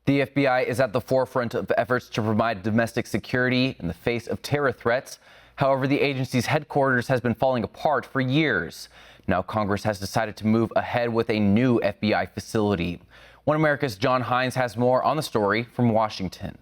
The FBI is at the forefront of efforts to provide domestic security in the face of terror threats. However, the agency's headquarters has been falling apart for years. Now Congress has decided to move ahead with a new FBI facility. One America's John Hines has more on the story from Washington.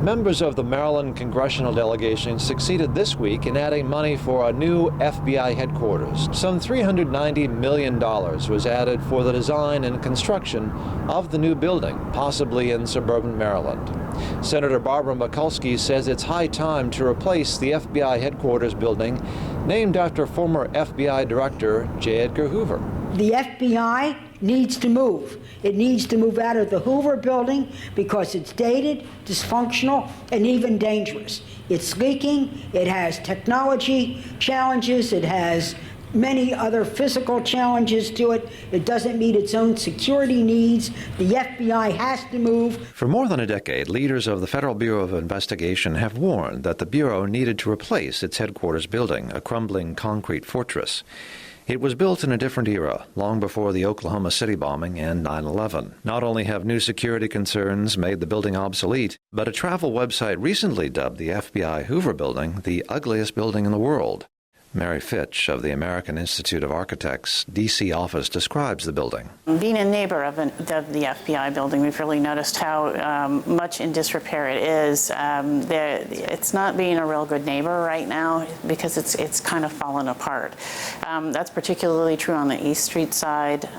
Members of the Maryland congressional delegation succeeded this week in adding money for a new FBI headquarters. Some $390 million was added for the design and construction of the new building, possibly in suburban Maryland. Senator Barbara Mikulski says it's high time to replace the FBI headquarters building, named after former FBI Director J. Edgar Hoover. The FBI needs to move. It needs to move out of the Hoover building because it's dated, dysfunctional, and even dangerous. It's leaking, it has technology challenges, it has many other physical challenges to it. It doesn't meet its own security needs. The FBI has to move. For more than a decade, leaders of the Federal Bureau of Investigation have warned that the Bureau needed to replace its headquarters building, a crumbling concrete fortress. It was built in a different era, long before the Oklahoma City bombing and 9/11. Not only have new security concerns made the building obsolete, but a travel website recently dubbed the FBI Hoover building the ugliest building in the world. Mary Fitch of the American Institute of Architects' D.C. office describes the building. Being a neighbor of the FBI building, we've really noticed how much in disrepair it is. It's not being a real good neighbor right now because it's kind of fallen apart. That's particularly true on the East Street side.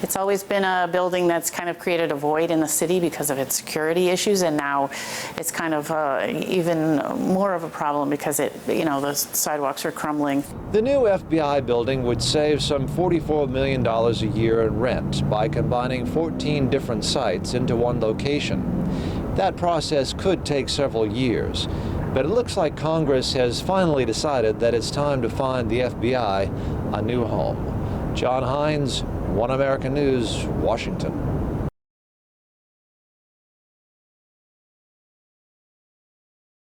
It's always been a building that's kind of created a void in the city because of its security issues, and now it's kind of even more of a problem because the sidewalks are crumbling. The new FBI building would save some $44 million a year in rent by combining 14 different sites into one location. That process could take several years, but it looks like Congress has finally decided that it's time to find the FBI a new home. John Hines, One American News, Washington.